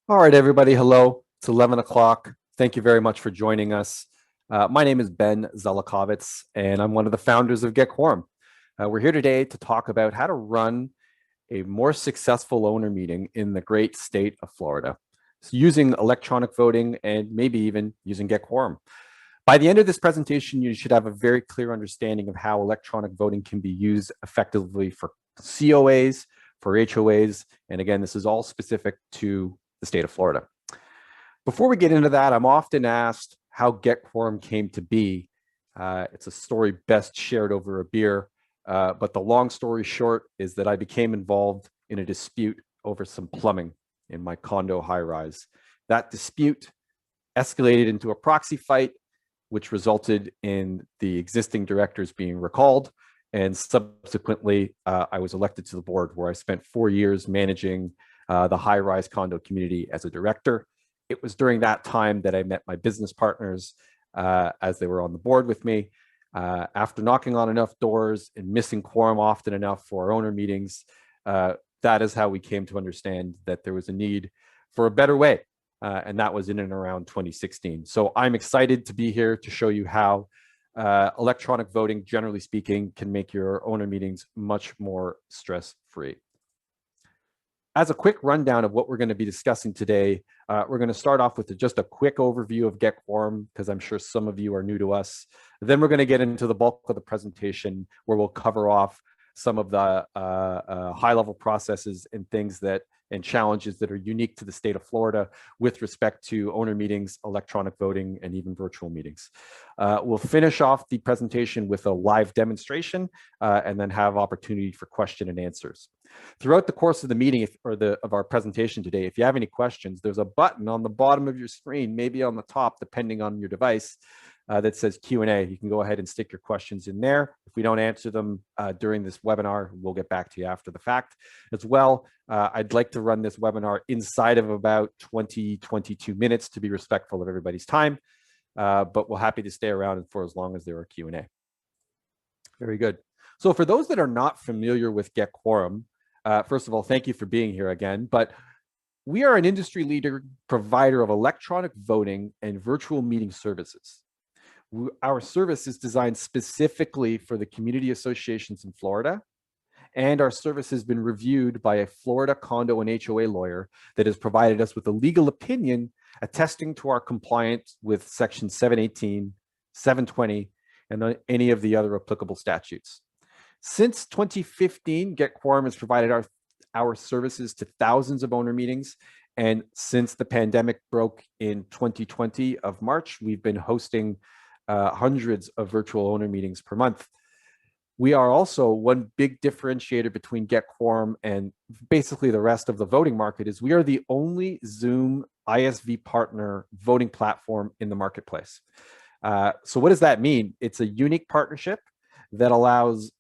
All right, everybody. Hello. It's 11 o'clock. Thank you very much for joining us. My name is Ben Zelakovitz, and I'm one of the founders of GetQuorum. We're here today to talk about how to run a more successful owner meeting in the great state of Florida, using electronic voting and maybe even using GetQuorum. By the end of this presentation, you should have a very clear understanding of how electronic voting can be used effectively for COAs, for HOAs, and again, this is all specific to the state of Florida. Before we get into that, I'm often asked how GetQuorum came to be. It's a story best shared over a beer, but the long story short is that I became involved in a dispute over some plumbing in my condo high-rise. That dispute escalated into a proxy fight, which resulted in the existing directors being recalled. And subsequently, I was elected to the board, where I spent 4 years managing the high-rise condo community as a director. It was during that time that I met my business partners as they were on the board with me. After knocking on enough doors and missing quorum often enough for our owner meetings, that is how we came to understand that there was a need for a better way. And that was in and around 2016. So I'm excited to be here to show you how electronic voting, generally speaking, can make your owner meetings much more stress-free. As a quick rundown of what we're going to be discussing today, we're going to start off with just a quick overview of GetQuorum, because I'm sure some of you are new to us. Then we're going to get into the bulk of the presentation, where we'll cover off some of the high-level processes and things and challenges that are unique to the state of Florida with respect to owner meetings, electronic voting, and even virtual meetings. We'll finish off the presentation with a live demonstration and then have opportunity for question and answers. Throughout the course of the meeting of our presentation today, if you have any questions, there's a button on the bottom of your screen, maybe on the top, depending on your device, that says Q&A. You can go ahead and stick your questions in there. If we don't answer them during this webinar, we'll get back to you after the fact. As well, I'd like to run this webinar inside of about 22 minutes to be respectful of everybody's time, but we're happy to stay around for as long as there are Q&A. Very good. So for those that are not familiar with GetQuorum, first of all, thank you for being here again, but we are an industry leader provider of electronic voting and virtual meeting services. Our service is designed specifically for the community associations in Florida, and our service has been reviewed by a Florida condo and HOA lawyer that has provided us with a legal opinion attesting to our compliance with Section 718, 720, and any of the other applicable statutes. Since 2015, GetQuorum has provided our services to thousands of owner meetings. And since the pandemic broke in 2020 of March, we've been hosting hundreds of virtual owner meetings per month. We are also one big differentiator between GetQuorum and basically the rest of the voting market is we are the only Zoom ISV partner voting platform in the marketplace. So what does that mean? It's a unique partnership that allows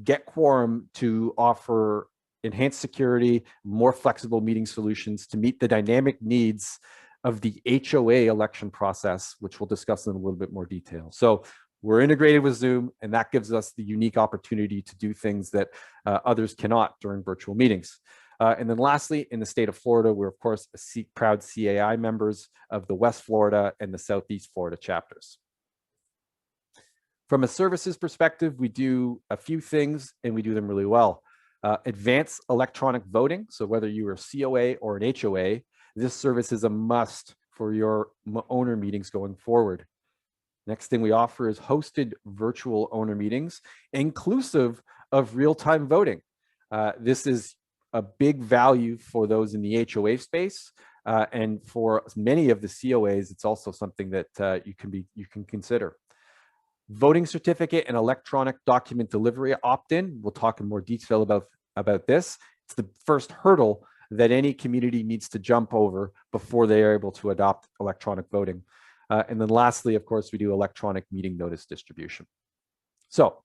GetQuorum to offer enhanced security, more flexible meeting solutions to meet the dynamic needs of the HOA election process, which we'll discuss in a little bit more detail. So we're integrated with Zoom, and that gives us the unique opportunity to do things that others cannot during virtual meetings. And then lastly, in the state of Florida, we're of course proud CAI members of the West Florida and the Southeast Florida chapters. From a services perspective, we do a few things and we do them really well. Advanced electronic voting. So whether you are a COA or an HOA, this service is a must for your owner meetings going forward. Next thing we offer is hosted virtual owner meetings, inclusive of real-time voting. This is a big value for those in the HOA space. And for many of the COAs, it's also something that you can consider. Voting certificate and electronic document delivery opt-in. We'll talk in more detail about this. It's the first hurdle that any community needs to jump over before they are able to adopt electronic voting. And then lastly, of course, we do electronic meeting notice distribution. So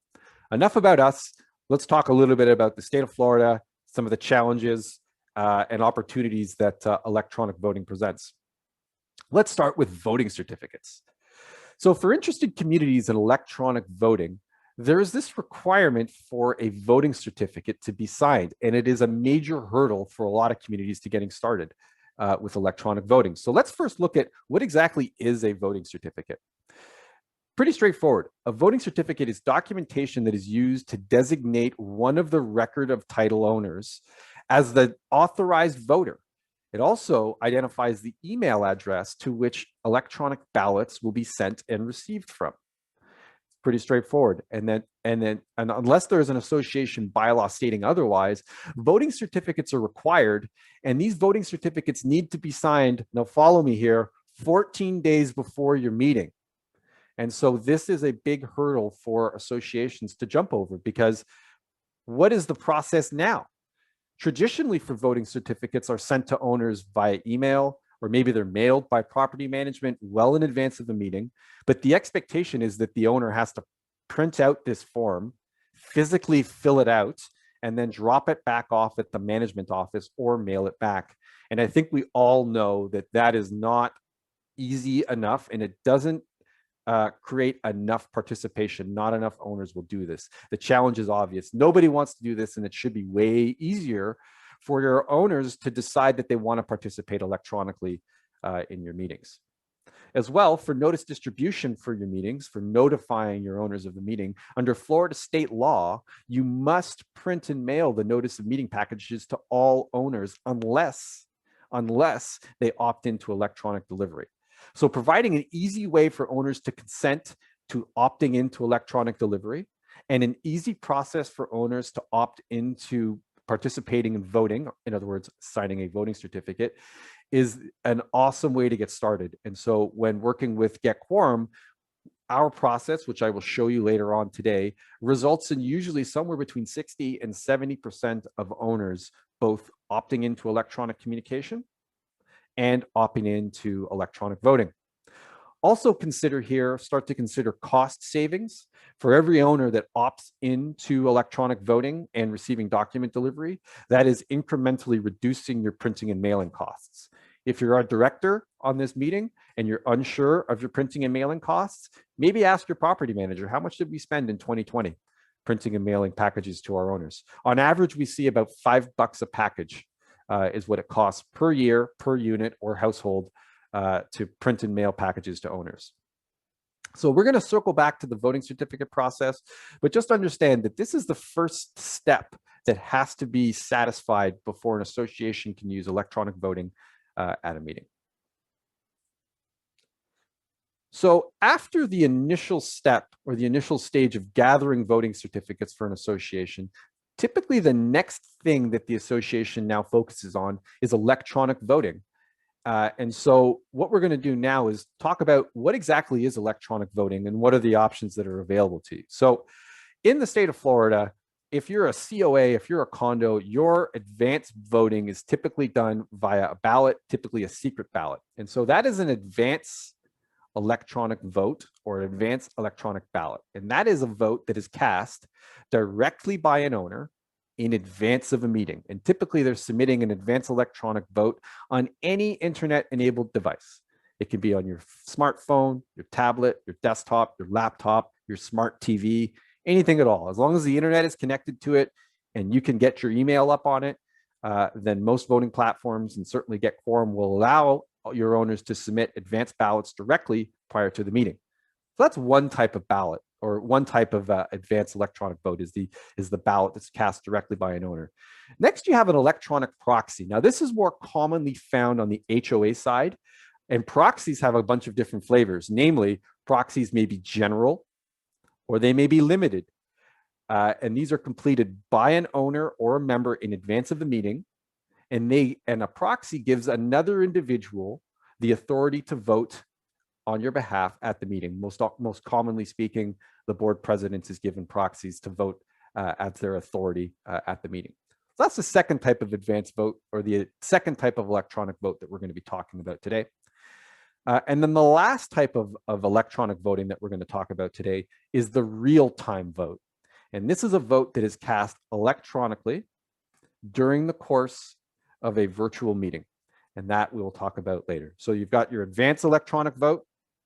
enough about us. Let's talk a little bit about the state of Florida, some of the challenges and opportunities that electronic voting presents. Let's start with voting certificates. So for interested communities in electronic voting, there is this requirement for a voting certificate to be signed, and it is a major hurdle for a lot of communities to getting started. with electronic voting. So let's first look at what exactly is a voting certificate. Pretty straightforward. A voting certificate is documentation that is used to designate one of the record of title owners as the authorized voter. It also identifies the email address to which electronic ballots will be sent and received from. It's pretty straightforward. And unless there is an association bylaw stating otherwise, voting certificates are required, and these voting certificates need to be signed, now follow me here, 14 days before your meeting. And so this is a big hurdle for associations to jump over, because what is the process now? Traditionally, for voting certificates are sent to owners via email, or maybe they're mailed by property management well in advance of the meeting. But the expectation is that the owner has to print out this form, physically fill it out, and then drop it back off at the management office or mail it back. And I think we all know that that is not easy enough, and it doesn't create enough participation. Not enough owners will do this. The challenge is obvious. Nobody wants to do this, and it should be way easier for your owners to decide that they want to participate electronically in your meetings. As well, for notice distribution for your meetings, for notifying your owners of the meeting, under Florida state law, you must print and mail the notice of meeting packages to all owners unless they opt into electronic delivery. So providing an easy way for owners to consent to opting into electronic delivery, and an easy process for owners to opt into participating in voting, in other words, signing a voting certificate, is an awesome way to get started. And so when working with GetQuorum, our process, which I will show you later on today, results in usually somewhere between 60 and 70% of owners both opting into electronic communication and opting into electronic voting. Also start to consider cost savings. For every owner that opts into electronic voting and receiving document delivery, that is incrementally reducing your printing and mailing costs. If you're a director on this meeting and you're unsure of your printing and mailing costs, maybe ask your property manager, how much did we spend in 2020 printing and mailing packages to our owners? On average, we see about $5 a package is what it costs per year, per unit or household to print and mail packages to owners. So we're going to circle back to the voting certificate process, but just understand that this is the first step that has to be satisfied before an association can use electronic voting at a meeting. So after the initial step or the initial stage of gathering voting certificates for an association, typically the next thing that the association now focuses on is electronic voting. And so what we're going to do now is talk about what exactly is electronic voting and what are the options that are available to you. So in the state of Florida, if you're a COA, if you're a condo, your advanced voting is typically done via a ballot, typically a secret ballot. And so that is an advanced electronic vote or an advanced electronic ballot. And that is a vote that is cast directly by an owner in advance of a meeting. And typically they're submitting an advanced electronic vote on any internet-enabled device. It can be on your smartphone, your tablet, your desktop, your laptop, your smart TV, anything at all. As long as the internet is connected to it and you can get your email up on it, then most voting platforms, and certainly GetQuorum, will allow your owners to submit advanced ballots directly prior to the meeting. So that's one type of ballot, or one type of advanced electronic vote is the ballot that's cast directly by an owner. Next, you have an electronic proxy. Now, this is more commonly found on the HOA side, and proxies have a bunch of different flavors. Namely, proxies may be general or they may be limited. And these are completed by an owner or a member in advance of the meeting. And a proxy gives another individual the authority to vote on your behalf at the meeting. Most commonly speaking, the board president is given proxies to vote as their authority at the meeting. So that's the second type of advanced vote, or the second type of electronic vote that we're going to be talking about today. And then the last type of electronic voting that we're going to talk about today is the real-time vote. And this is a vote that is cast electronically during the course of a virtual meeting. And that we will talk about later. So you've got your advanced electronic vote,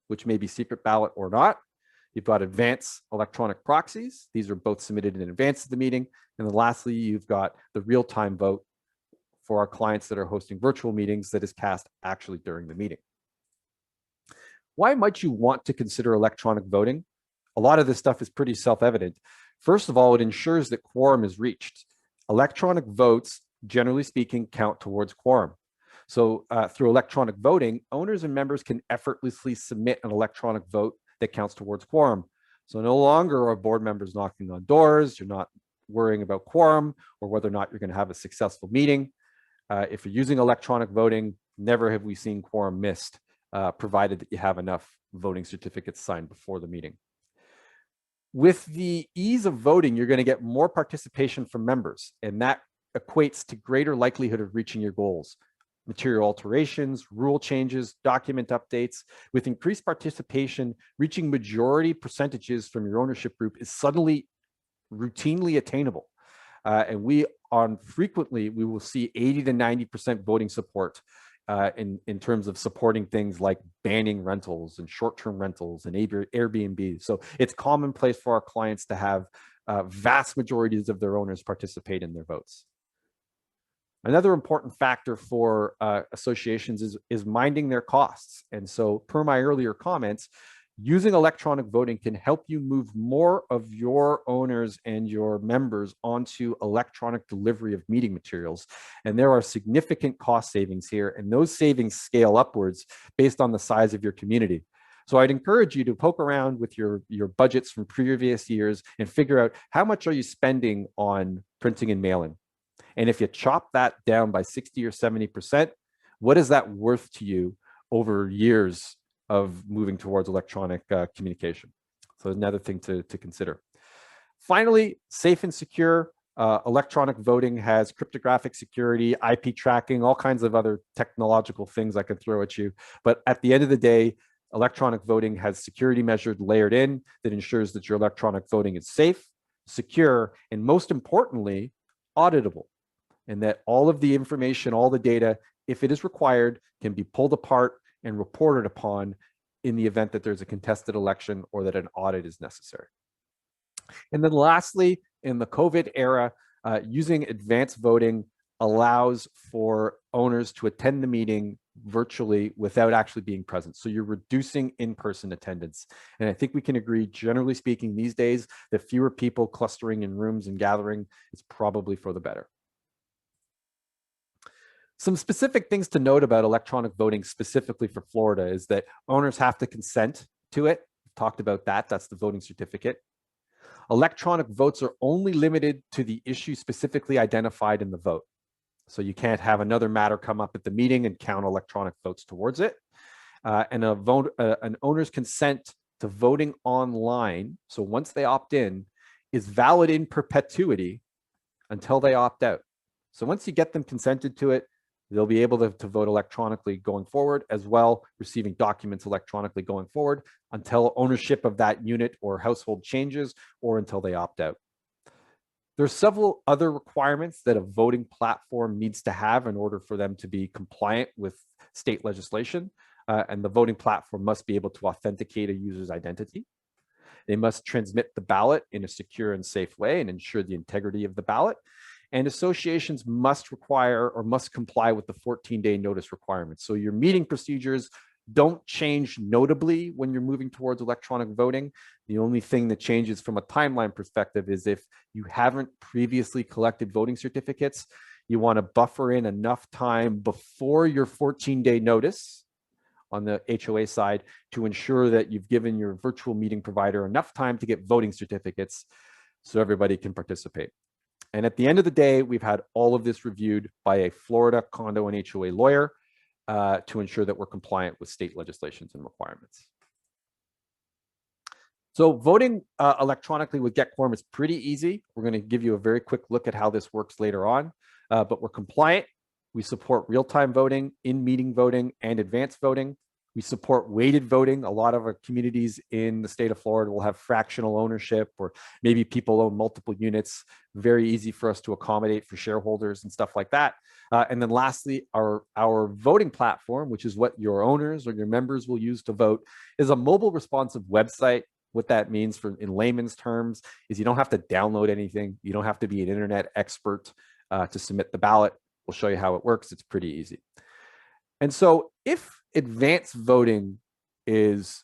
which may be secret ballot or not. You've got advanced electronic proxies. These are both submitted in advance of the meeting. And then lastly, you've got the real-time vote for our clients that are hosting virtual meetings that is cast actually during the meeting. Why might you want to consider electronic voting? A lot of this stuff is pretty self-evident. First of all, it ensures that quorum is reached. Electronic votes, generally speaking, count towards quorum. So through electronic voting, owners and members can effortlessly submit an electronic vote that counts towards quorum. So no longer are board members knocking on doors, you're not worrying about quorum or whether or not you're going to have a successful meeting. If you're using electronic voting, never have we seen quorum missed, provided that you have enough voting certificates signed before the meeting. With the ease of voting, you're going to get more participation from members, and that equates to greater likelihood of reaching your goals. Material alterations, rule changes, document updates. With increased participation, reaching majority percentages from your ownership group is suddenly routinely attainable. And we will see 80 to 90% voting support in terms of supporting things like banning rentals and short-term rentals and Airbnb. So it's commonplace for our clients to have vast majorities of their owners participate in their votes. Another important factor for associations is minding their costs. And so per my earlier comments, using electronic voting can help you move more of your owners and your members onto electronic delivery of meeting materials. And there are significant cost savings here, and those savings scale upwards based on the size of your community. So I'd encourage you to poke around with your budgets from previous years and figure out how much are you spending on printing and mailing. And if you chop that down by 60 or 70%, what is that worth to you over years of moving towards electronic communication? So another thing to consider. Finally, safe and secure. Electronic voting has cryptographic security, IP tracking, all kinds of other technological things I could throw at you. But at the end of the day, electronic voting has security measures layered in that ensures that your electronic voting is safe, secure, and most importantly, auditable. And that all of the information, all the data, if it is required, can be pulled apart and reported upon in the event that there's a contested election or that an audit is necessary. And then lastly, in the COVID era, using advanced voting allows for owners to attend the meeting virtually without actually being present. So you're reducing in-person attendance. And I think we can agree, generally speaking, these days, that fewer people clustering in rooms and gathering is probably for the better. Some specific things to note about electronic voting specifically for Florida is that owners have to consent to it. We've talked about that. That's the voting certificate. Electronic votes are only limited to the issue specifically identified in the vote. So you can't have another matter come up at the meeting and count electronic votes towards it. And an owner's consent to voting online, so once they opt in, is valid in perpetuity until they opt out. So once you get them consented to it, they'll be able to vote electronically going forward, as well receiving documents electronically going forward until ownership of that unit or household changes or until they opt out. There's several other requirements that a voting platform needs to have in order for them to be compliant with state legislation. And the voting platform must be able to authenticate a user's identity. They must transmit the ballot in a secure and safe way and ensure the integrity of the ballot. And associations must require or must comply with the 14-day notice requirements. So your meeting procedures don't change notably when you're moving towards electronic voting. The only thing that changes from a timeline perspective is if you haven't previously collected voting certificates, you want to buffer in enough time before your 14-day notice on the HOA side to ensure that you've given your virtual meeting provider enough time to get voting certificates so everybody can participate. And at the end of the day, we've had all of this reviewed by a Florida condo and HOA lawyer to ensure that we're compliant with state legislations and requirements. So voting electronically with GetQuorum is pretty easy. We're going to give you a very quick look at how this works later on, but we're compliant. We support real-time voting, in-meeting voting, and advanced voting. We support weighted voting. A lot of our communities in the state of Florida will have fractional ownership, or maybe people own multiple units. Very easy for us to accommodate for shareholders and stuff like that. And then lastly, our voting platform, which is what your owners or your members will use to vote, is a mobile responsive website. What that means in layman's terms is you don't have to download anything. You don't have to be an internet expert to submit the ballot. We'll show you how it works. It's pretty easy. And so if advanced voting is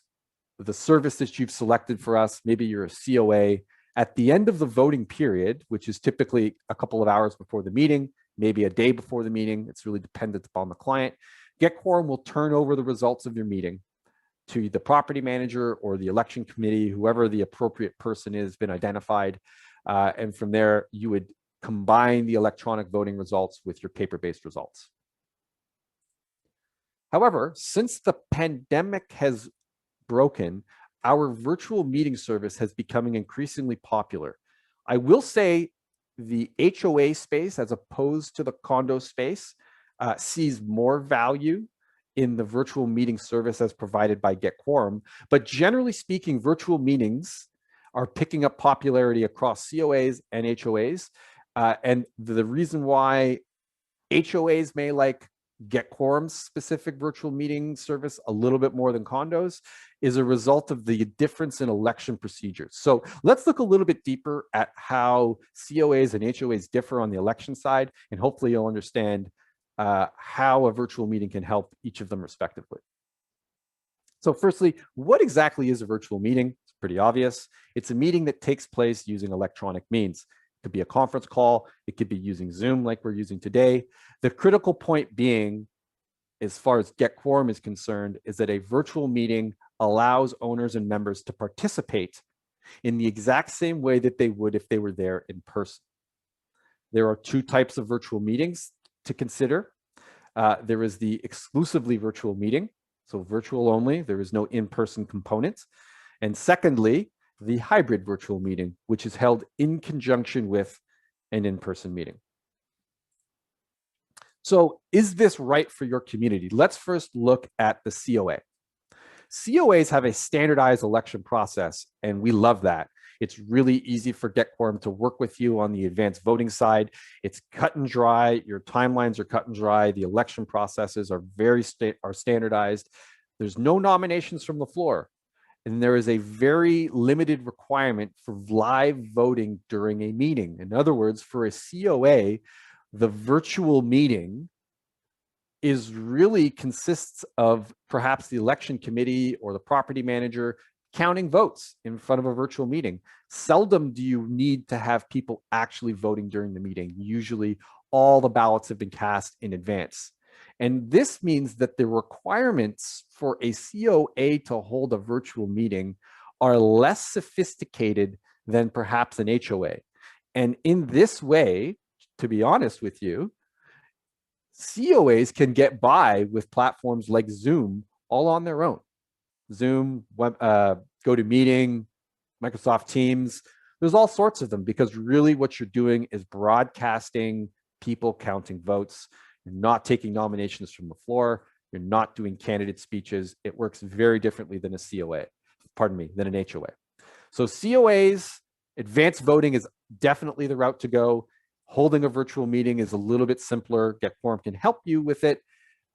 the service that you've selected for us, maybe you're a COA, at the end of the voting period, which is typically a couple of hours before the meeting, maybe a day before the meeting, it's really dependent upon the client, GetQuorum will turn over the results of your meeting to the property manager or the election committee, whoever the appropriate person is, been identified. And from there, you would combine the electronic voting results with your paper-based results. However, since the pandemic has broken, our virtual meeting service has becoming increasingly popular. I will say the HOA space, as opposed to the condo space, sees more value in the virtual meeting service as provided by GetQuorum. But generally speaking, virtual meetings are picking up popularity across COAs and HOAs. And the reason why HOAs may like GetQuorum's specific virtual meeting service a little bit more than condos is a result of the difference in election procedures. So let's look a little bit deeper at how COAs and HOAs differ on the election side, and hopefully you'll understand how a virtual meeting can help each of them respectively. So firstly, what exactly is a virtual meeting? It's pretty obvious. It's a meeting that takes place using electronic means. It could be a conference call. It could be using Zoom like we're using today. The critical point being, as far as GetQuorum is concerned, is that a virtual meeting allows owners and members to participate in the exact same way that they would if they were there in person. There are two types of virtual meetings to consider. There is the exclusively virtual meeting, so virtual only. There is no in-person component. And secondly, the hybrid virtual meeting, which is held in conjunction with an in-person meeting. So is this right for your community? Let's first look at the COA. COAs have a standardized election process, and we love that. It's really easy for GetQuorum to work with you on the advanced voting side. It's cut and dry. Your timelines are cut and dry. The election processes are standardized. There's no nominations from the floor. And there is a very limited requirement for live voting during a meeting. In other words, for a COA, the virtual meeting really consists of perhaps the election committee or the property manager counting votes in front of a virtual meeting. Seldom do you need to have people actually voting during the meeting. Usually all the ballots have been cast in advance. And this means that the requirements for a COA to hold a virtual meeting are less sophisticated than perhaps an HOA. And in this way, to be honest with you, COAs can get by with platforms like Zoom all on their own. Zoom, GoToMeeting, Microsoft Teams, there's all sorts of them, because really what you're doing is broadcasting people counting votes. You're not taking nominations from the floor. You're not doing candidate speeches. It works very differently than a COA, than an HOA. So COAs, advanced voting is definitely the route to go. Holding a virtual meeting is a little bit simpler. GetQuorum can help you with it,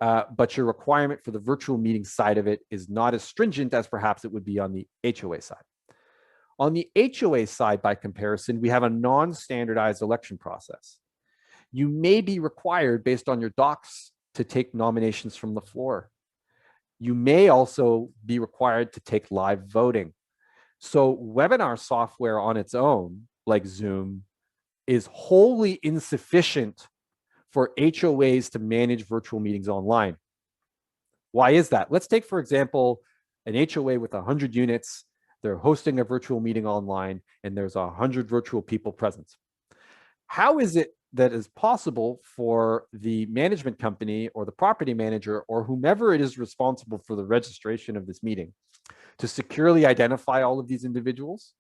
but your requirement for the virtual meeting side of it is not as stringent as perhaps it would be on the HOA side. On the HOA side, by comparison, we have a non-standardized election process. You may be required, based on your docs, to take nominations from the floor. You may also be required to take live voting. So webinar software on its own, like Zoom, is wholly insufficient for HOAs to manage virtual meetings online. Why is that? Let's take, for example, an HOA with 100 units. They're hosting a virtual meeting online, and there's 100 virtual people present. How is it that is possible for the management company or the property manager or whomever it is responsible for the registration of this meeting to securely identify all of these individuals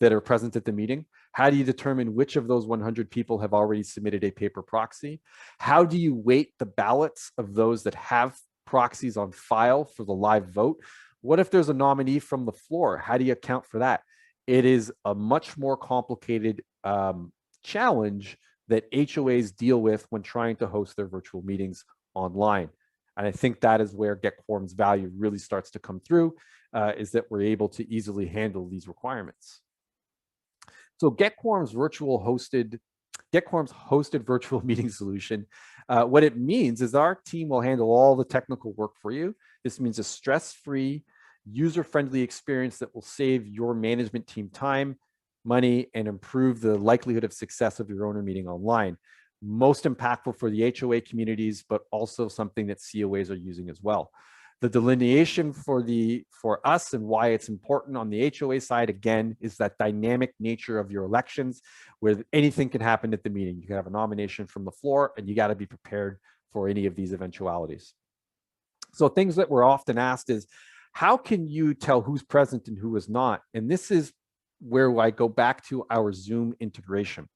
that are present at the meeting? How do you determine which of those 100 people have already submitted a paper proxy? How do you weight the ballots of those that have proxies on file for the live vote? What if there's a nominee from the floor? How do you account for that? It is a much more complicated challenge that HOAs deal with when trying to host their virtual meetings online. And I think that is where GetQuorum's value really starts to come through, is that we're able to easily handle these requirements. So GetQuorum's virtual hosted GetQuorum's hosted virtual meeting solution. What it means is our team will handle all the technical work for you. This means a stress-free, user-friendly experience that will save your management team time, money, and improve the likelihood of success of your owner meeting online. Most impactful for the HOA communities, but also something that COAs are using as well. The delineation for us and why it's important on the HOA side, again, is that dynamic nature of your elections where anything can happen at the meeting. You can have a nomination from the floor and you got to be prepared for any of these eventualities. So things that we're often asked is, how can you tell who's present and who is not? And this is where I go back to our Zoom integration.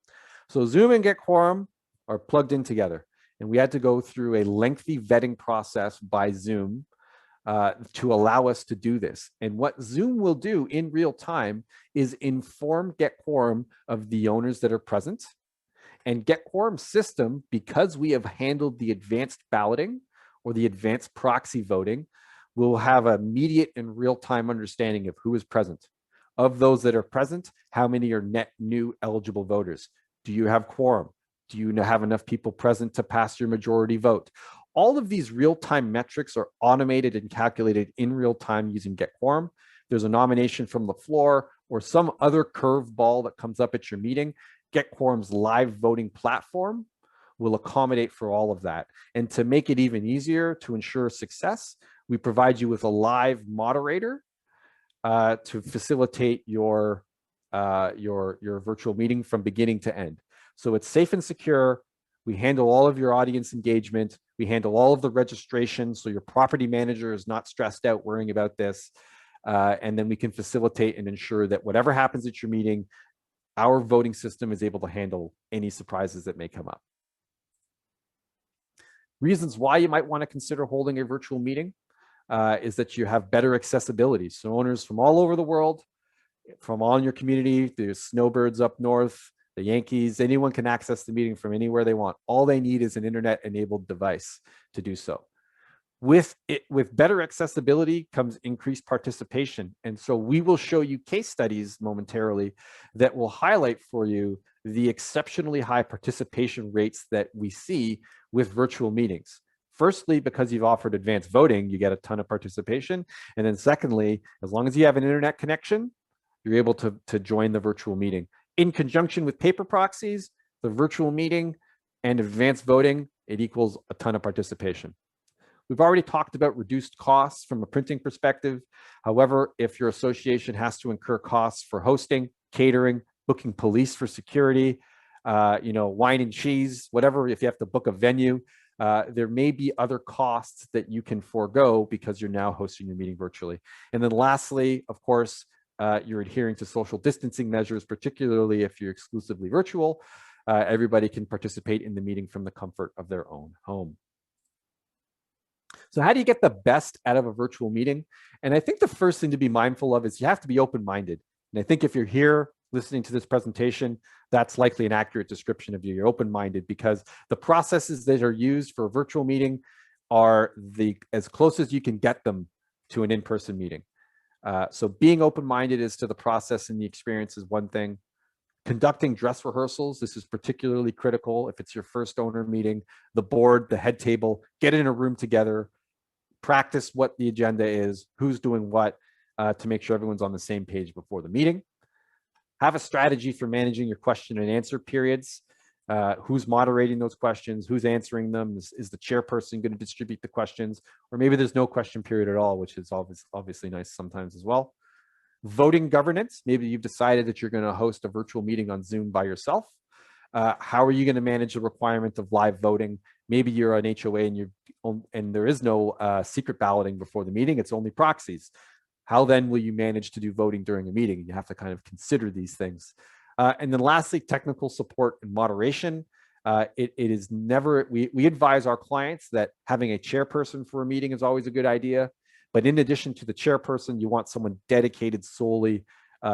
So Zoom and GetQuorum are plugged in together. And we had to go through a lengthy vetting process by Zoom to allow us to do this. And what Zoom will do in real time is inform GetQuorum of the owners that are present. And GetQuorum's system, because we have handled the advanced balloting or the advanced proxy voting, will have immediate and real-time understanding of who is present. Of those that are present, how many are net new eligible voters? Do you have quorum? Do you have enough people present to pass your majority vote? All of these real-time metrics are automated and calculated in real time using GetQuorum. There's a nomination from the floor or some other curveball that comes up at your meeting. GetQuorum's live voting platform will accommodate for all of that. And to make it even easier to ensure success, we provide you with a live moderator to facilitate your virtual meeting from beginning to end. So it's safe and secure. We handle all of your audience engagement. We handle all of the registration, so your property manager is not stressed out worrying about this. And then we can facilitate and ensure that whatever happens at your meeting, our voting system is able to handle any surprises that may come up. Reasons why you might want to consider holding a virtual meeting is that you have better accessibility. So owners from all over the world, from all in your community, there's snowbirds up north, the Yankees, anyone can access the meeting from anywhere they want. All they need is an internet-enabled device to do so. With better accessibility comes increased participation. And so we will show you case studies momentarily that will highlight for you the exceptionally high participation rates that we see with virtual meetings. Firstly, because you've offered advanced voting, you get a ton of participation. And then secondly, as long as you have an internet connection, you're able to join the virtual meeting. In conjunction with paper proxies, the virtual meeting and advanced voting, it equals a ton of participation. We've already talked about reduced costs from a printing perspective. However, if your association has to incur costs for hosting, catering, booking police for security, wine and cheese, whatever, if you have to book a venue, there may be other costs that you can forego because you're now hosting your meeting virtually. And then lastly, of course, you're adhering to social distancing measures, particularly if you're exclusively virtual. Everybody can participate in the meeting from the comfort of their own home. So how do you get the best out of a virtual meeting? And I think the first thing to be mindful of is you have to be open-minded. And I think if you're here listening to this presentation, that's likely an accurate description of you. You're open-minded because the processes that are used for a virtual meeting are as close as you can get them to an in-person meeting. So being open-minded as to the process and the experience is one thing. Conducting dress rehearsals, this is particularly critical if it's your first owner meeting. The board, the head table, get in a room together, practice what the agenda is, who's doing what, to make sure everyone's on the same page before the meeting. Have a strategy for managing your question and answer periods. Who's moderating those questions? Who's answering them? Is the chairperson going to distribute the questions? Or maybe there's no question period at all, which is obviously nice sometimes as well. Voting governance. Maybe you've decided that you're going to host a virtual meeting on Zoom by yourself. How are you going to manage the requirement of live voting? Maybe you're an HOA and there is no secret balloting before the meeting. It's only proxies. How then will you manage to do voting during a meeting? You have to kind of consider these things. And then lastly, technical support and moderation. It is never, we advise our clients that having a chairperson for a meeting is always a good idea. But in addition to the chairperson, you want someone dedicated solely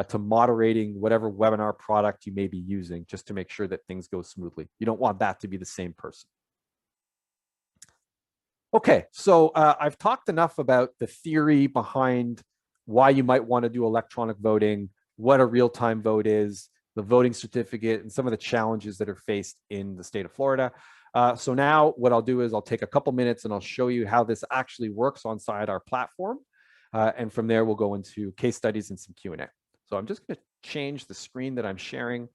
to moderating whatever webinar product you may be using, just to make sure that things go smoothly. You don't want that to be the same person. Okay, so I've talked enough about the theory behind why you might want to do electronic voting, what a real-time vote is, the voting certificate, and some of the challenges that are faced in the state of Florida. So now what I'll do is I'll take a couple minutes and I'll show you how this actually works on side our platform. And from there, we'll go into case studies and some Q&A. So I'm just going to change the screen that I'm sharing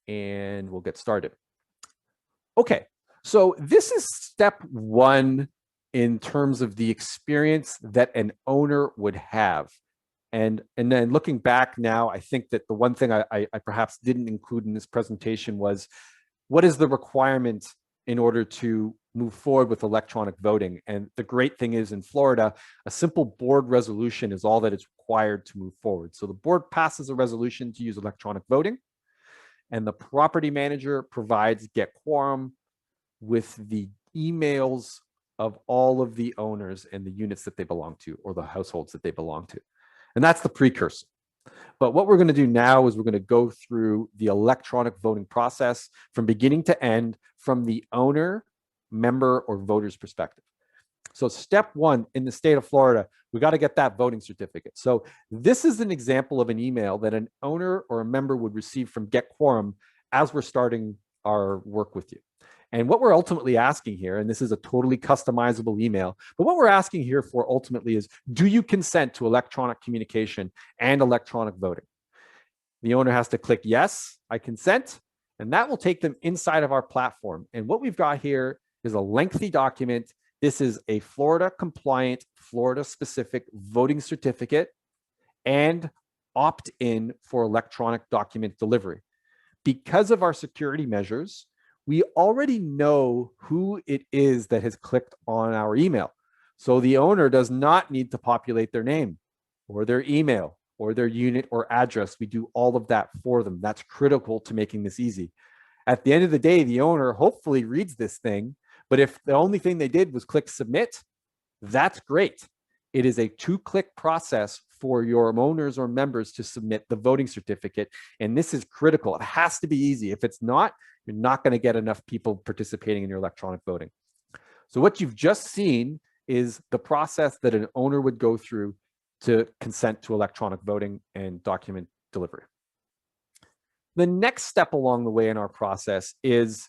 and we'll get started. Okay, so this is step one in terms of the experience that an owner would have. And then looking back now, I think that the one thing I perhaps didn't include in this presentation was, what is the requirement in order to move forward with electronic voting? And the great thing is in Florida, a simple board resolution is all that is required to move forward. So the board passes a resolution to use electronic voting, and the property manager provides GetQuorum with the emails of all of the owners and the units that they belong to, or the households that they belong to. And that's the precursor. But what we're going to do now is we're going to go through the electronic voting process from beginning to end, from the owner, member, or voter's perspective. So step one in the state of Florida, we got to get that voting certificate. So this is an example of an email that an owner or a member would receive from GetQuorum as we're starting our work with you. And what we're ultimately asking here, and this is a totally customizable email, but what we're asking here for ultimately is, do you consent to electronic communication and electronic voting? The owner has to click yes, I consent, and that will take them inside of our platform. And what we've got here is a lengthy document. This is a Florida compliant, Florida specific voting certificate and opt-in for electronic document delivery. Because of our security measures, we already know who it is that has clicked on our email. So the owner does not need to populate their name or their email or their unit or address. We do all of that for them. That's critical to making this easy. At the end of the day, the owner hopefully reads this thing, but if the only thing they did was click submit, that's great. It is a two-click process for your owners or members to submit the voting certificate. And this is critical. It has to be easy. If it's not, you're not going to get enough people participating in your electronic voting. So what you've just seen is the process that an owner would go through to consent to electronic voting and document delivery. The next step along the way in our process is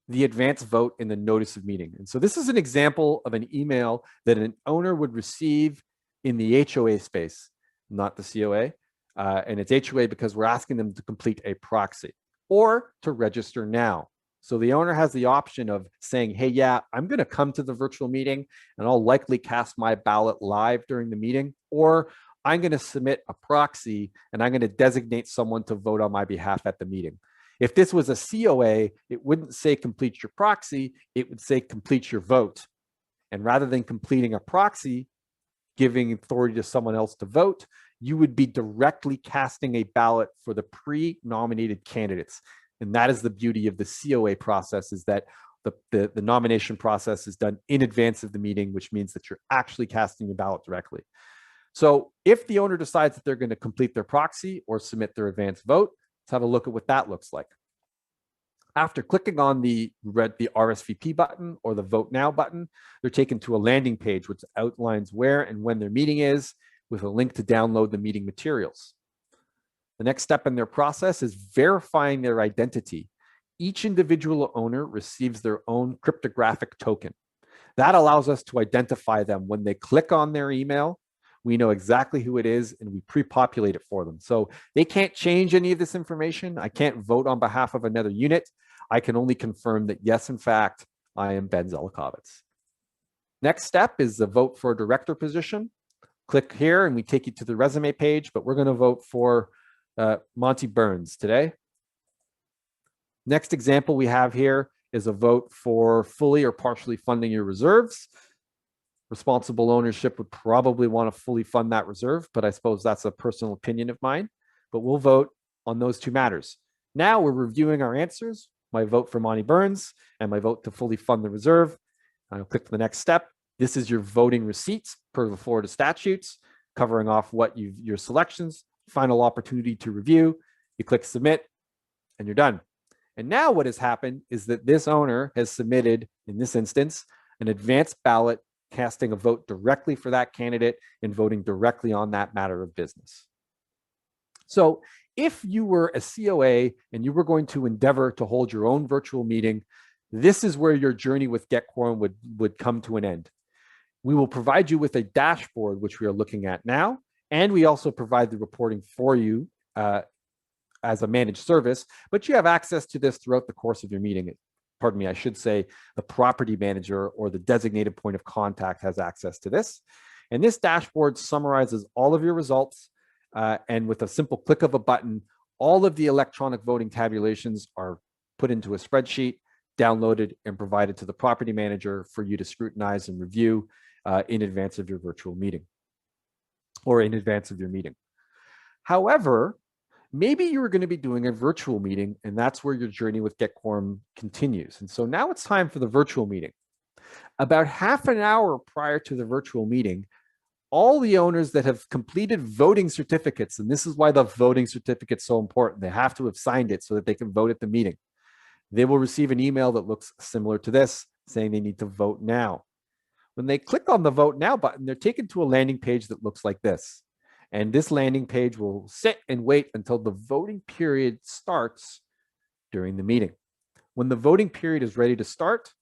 the advance vote in the notice of meeting. And so this is an example of an email that an owner would receive in the HOA space, not the COA. And it's HOA because we're asking them to complete a proxy or to register now. So the owner has the option of saying, hey, yeah, I'm going to come to the virtual meeting and I'll likely cast my ballot live during the meeting, or I'm going to submit a proxy and I'm going to designate someone to vote on my behalf at the meeting. If this was a COA, it wouldn't say complete your proxy, it would say complete your vote. And rather than completing a proxy, giving authority to someone else to vote, you would be directly casting a ballot for the pre-nominated candidates. And that is the beauty of the COA process, is that the nomination process is done in advance of the meeting, which means that you're actually casting your ballot directly. So if the owner decides that they're going to complete their proxy or submit their advance vote, let's have a look at what that looks like. After clicking on the RSVP button or the Vote Now button, they're taken to a landing page which outlines where and when their meeting is, with a link to download the meeting materials. The next step in their process is verifying their identity. Each individual owner receives their own cryptographic token. That allows us to identify them. When they click on their email, we know exactly who it is and we pre-populate it for them. So they can't change any of this information. I can't vote on behalf of another unit. I can only confirm that, yes, in fact, I am Ben Zelakovitz. Next step is the vote for a director position. Click here and we take you to the resume page, but we're going to vote for Monty Burns today. Next example we have here is a vote for fully or partially funding your reserves. Responsible ownership would probably want to fully fund that reserve, but I suppose that's a personal opinion of mine. But we'll vote on those two matters. Now we're reviewing our answers. My vote for Monty Burns and my vote to fully fund the reserve. I'll click the next step. This is your voting receipts per the Florida statutes, covering off what your selections, final opportunity to review. You click submit and you're done. And now what has happened is that this owner has submitted, in this instance, an advance ballot casting a vote directly for that candidate and voting directly on that matter of business. So if you were a COA and you were going to endeavor to hold your own virtual meeting, this is where your journey with GetQuorum would come to an end. We will provide you with a dashboard, which we are looking at now, and we also provide the reporting for you as a managed service, but you have access to this throughout the course of your meeting. Pardon me, I should say the property manager or the designated point of contact has access to this. And this dashboard summarizes all of your results, and with a simple click of a button, all of the electronic voting tabulations are put into a spreadsheet, downloaded, and provided to the property manager for you to scrutinize and review in advance of your virtual meeting or in advance of your meeting. However, maybe you were going to be doing a virtual meeting, and that's where your journey with GetQuorum continues. And so now it's time for the virtual meeting. About half an hour prior to the virtual meeting, all the owners that have completed voting certificates, and this is why the voting certificate is so important, they have to have signed it so that they can vote at the meeting. They will receive an email that looks similar to this, saying they need to vote now. When they click on the Vote Now button, they're taken to a landing page that looks like this. And this landing page will sit and wait until the voting period starts during the meeting. When the voting period is ready to start,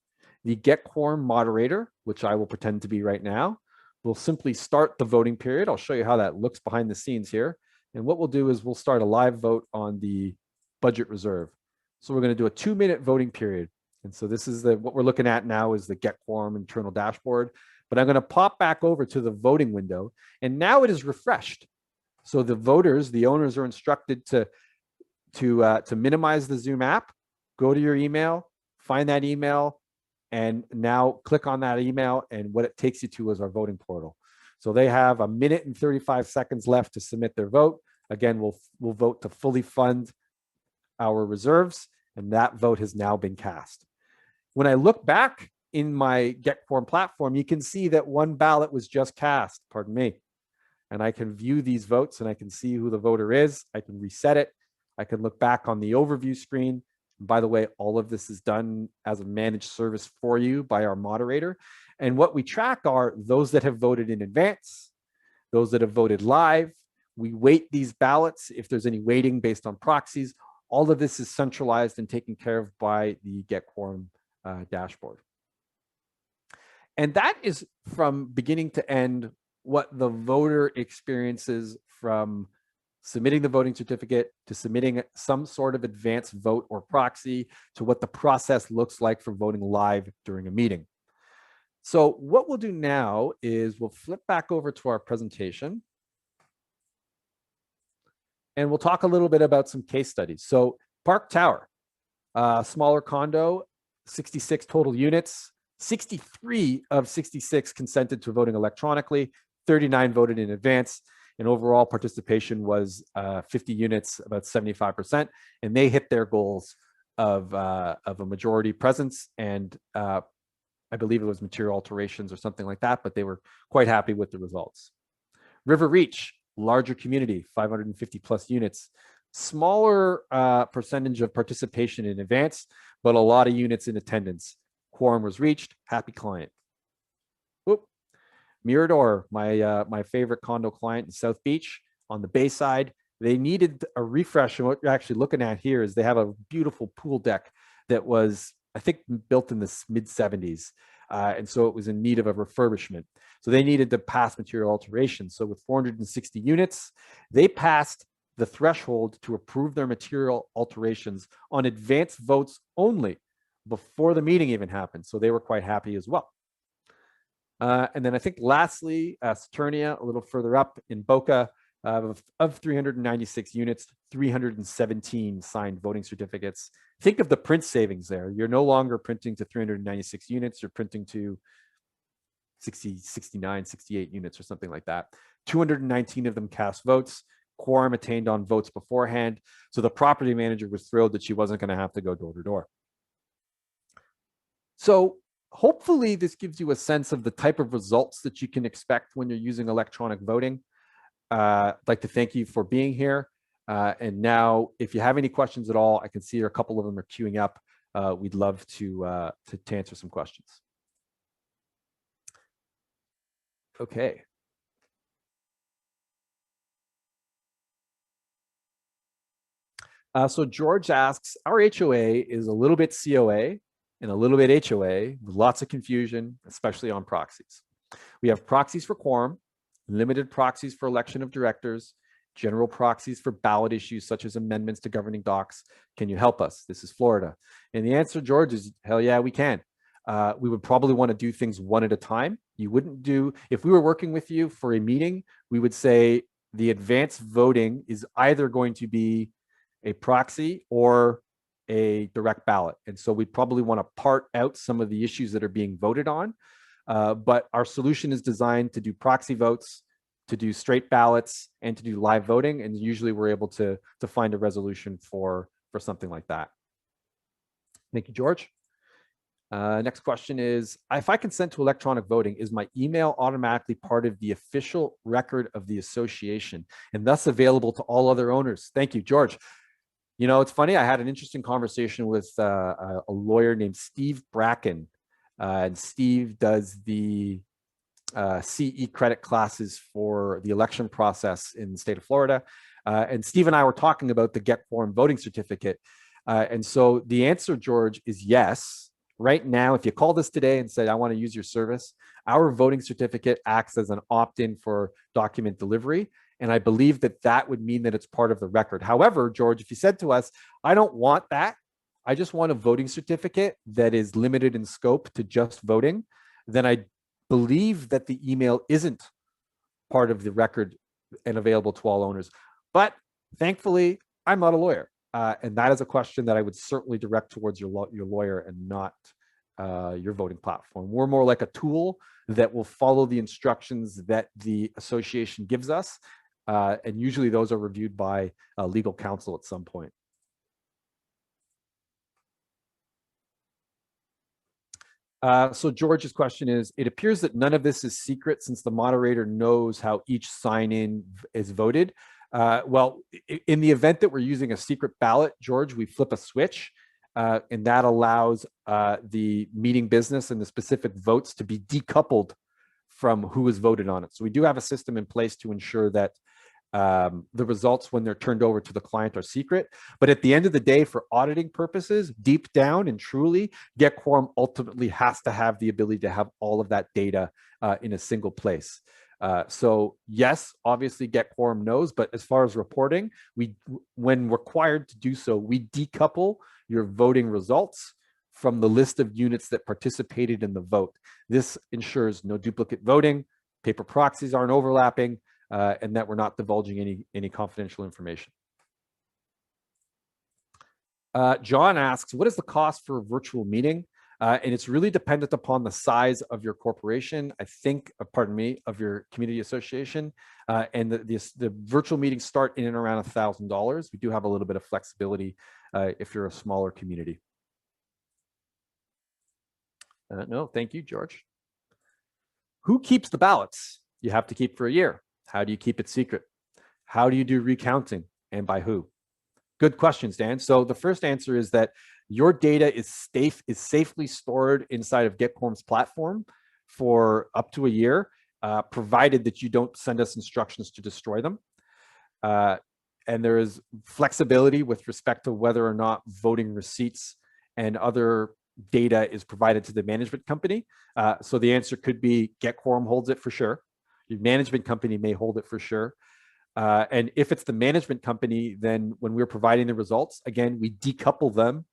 the GetQuorum moderator, which I will pretend to be right now, will simply start the voting period. I'll show you how that looks behind the scenes here. And what we'll do is we'll start a live vote on the budget reserve. So we're going to do a 2-minute voting period. And so this is what we're looking at now is the GetQuorum internal dashboard. But I'm going to pop back over to the voting window, and now it is refreshed. So the voters, the owners, are instructed to minimize the Zoom app, go to your email, find that email, and now click on that email, and what it takes you to is our voting portal. So they have 1 minute and 35 seconds left to submit their vote. Again, we'll vote to fully fund our reserves, and that vote has now been cast. When I look back in my GetQuorum platform, you can see that one ballot was just cast, pardon me. And I can view these votes and I can see who the voter is. I can reset it. I can look back on the overview screen. And by the way, all of this is done as a managed service for you by our moderator. And what we track are those that have voted in advance, those that have voted live. We weight these ballots if there's any weighting based on proxies. All of this is centralized and taken care of by the GetQuorum dashboard. And that is from beginning to end what the voter experiences from submitting the voting certificate to submitting some sort of advance vote or proxy to what the process looks like for voting live during a meeting. So what we'll do now is we'll flip back over to our presentation and we'll talk a little bit about some case studies. So Park Tower, smaller condo, 66 total units, 63 of 66 consented to voting electronically, 39 voted in advance, and overall participation was 50 units, about 75%, and they hit their goals of a majority presence, and I believe it was material alterations or something like that, but they were quite happy with the results. River Reach, larger community, 550 plus units, smaller percentage of participation in advance, but a lot of units in attendance. Quorum was reached, happy client. Whoop. Mirador, my favorite condo client in South Beach on the Bayside, they needed a refresh. And what you're actually looking at here is they have a beautiful pool deck that was, I think, built in the mid 70s. And so it was in need of a refurbishment. So they needed to pass material alterations. So with 460 units, they passed the threshold to approve their material alterations on advance votes only before the meeting even happened. So they were quite happy as well. And then I think lastly, Saturnia, a little further up in Boca, of 396 units, 317 signed voting certificates. Think of the print savings there. You're no longer printing to 396 units, you're printing to 60, 69, 68 units or something like that. 219 of them cast votes. Quorum attained on votes beforehand. So the property manager was thrilled that she wasn't going to have to go door to door. So hopefully this gives you a sense of the type of results that you can expect when you're using electronic voting. I'd like to thank you for being here. And now, if you have any questions at all, I can see a couple of them are queuing up. We'd love to answer some questions. Okay. So George asks, our HOA is a little bit COA and a little bit HOA with lots of confusion, especially on proxies. We have proxies for quorum, limited proxies for election of directors, general proxies for ballot issues such as amendments to governing docs. Can you help us? This is Florida. And the answer, George, is hell yeah, we can. We would probably want to do things one at a time. You wouldn't do, if we were working with you for a meeting, we would say the advanced voting is either going to be a proxy or a direct ballot. And so we probably want to part out some of the issues that are being voted on. But our solution is designed to do proxy votes, to do straight ballots, and to do live voting. And usually we're able to find a resolution for something like that. Thank you, George. Next question is, if I consent to electronic voting, is my email automatically part of the official record of the association and thus available to all other owners? Thank you, George. You know, it's funny. I had an interesting conversation with a lawyer named Steve Bracken. And Steve does the CE credit classes for the election process in the state of Florida. And Steve and I were talking about the GetQuorum voting certificate. And so the answer, George, is yes. Right now, if you called us today and said, I want to use your service, our voting certificate acts as an opt-in for document delivery. And I believe that that would mean that it's part of the record. However, George, if you said to us, I don't want that, I just want a voting certificate that is limited in scope to just voting, then I believe that the email isn't part of the record and available to all owners. But thankfully, I'm not a lawyer. And that is a question that I would certainly direct towards your lawyer and not your voting platform. We're more like a tool that will follow the instructions that the association gives us. And usually those are reviewed by legal counsel at some point. So George's question is, it appears that none of this is secret since the moderator knows how each sign-in is voted. Well, in the event that we're using a secret ballot, George, we flip a switch, and that allows the meeting business and the specific votes to be decoupled from who has voted on it. So we do have a system in place to ensure that the results when they're turned over to the client are secret. But at the end of the day, for auditing purposes, deep down and truly, GetQuorum ultimately has to have the ability to have all of that data in a single place. So yes, obviously GetQuorum knows, but as far as reporting, when required to do so, we decouple your voting results from the list of units that participated in the vote. This ensures no duplicate voting, paper proxies aren't overlapping, and that we're not divulging any confidential information. John asks, what is the cost for a virtual meeting? And it's really dependent upon the size of your corporation, I think, pardon me, of your community association. And the virtual meetings start in and around $1,000. We do have a little bit of flexibility if you're a smaller community. No, thank you, George. Who keeps the ballots? You have to keep for a year. How do you keep it secret? How do you do recounting, and by who? Good questions, Dan. So the first answer is that your data is safely stored inside of GetQuorum's platform for up to a year, provided that you don't send us instructions to destroy them. And there is flexibility with respect to whether or not voting receipts and other data is provided to the management company. So the answer could be GetQuorum holds it for sure. Your management company may hold it for sure. And if it's the management company, then when we're providing the results, again, we decouple them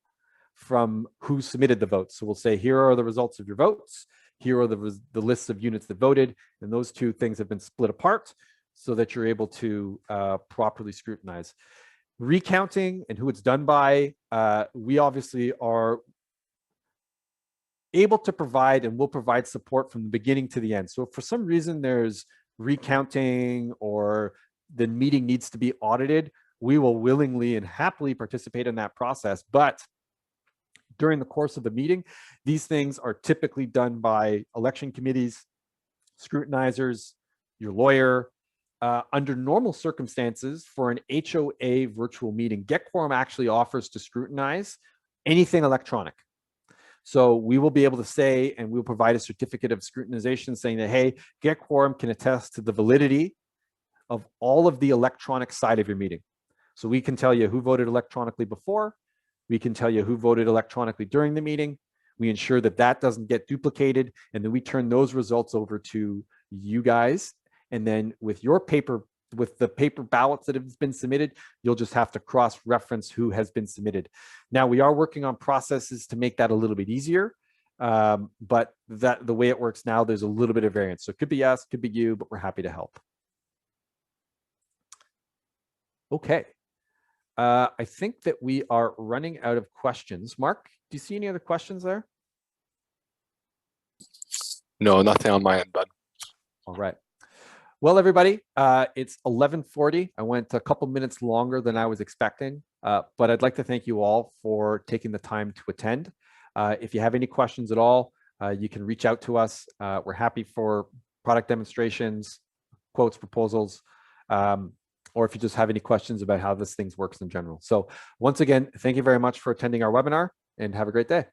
from who submitted the votes. So we'll say, here are the results of your votes. Here are the lists of units that voted. And those two things have been split apart so that you're able to properly scrutinize. Recounting and who it's done by, we obviously are able to provide and will provide support from the beginning to the end. So if for some reason there's recounting or the meeting needs to be audited, we will willingly and happily participate in that process. But during the course of the meeting, these things are typically done by election committees, scrutinizers, your lawyer. Under normal circumstances, for an HOA virtual meeting, GetQuorum actually offers to scrutinize anything electronic. So we will be able to say, and we'll provide a certificate of scrutinization saying that, hey, GetQuorum can attest to the validity of all of the electronic side of your meeting. So we can tell you who voted electronically before. We can tell you who voted electronically during the meeting. We ensure that that doesn't get duplicated. And then we turn those results over to you guys. And then with the paper ballots that have been submitted, you'll just have to cross-reference who has been submitted. Now, we are working on processes to make that a little bit easier. But the way it works now, there's a little bit of variance. So it could be us, could be you, but we're happy to help. Okay. I think that we are running out of questions. Mark, do you see any other questions there? No, nothing on my end, bud. All right. Well, everybody, it's 11:40. I went a couple minutes longer than I was expecting, but I'd like to thank you all for taking the time to attend. If you have any questions at all, you can reach out to us. We're happy for product demonstrations, quotes, proposals, or if you just have any questions about how this thing works in general. So once again, thank you very much for attending our webinar and have a great day.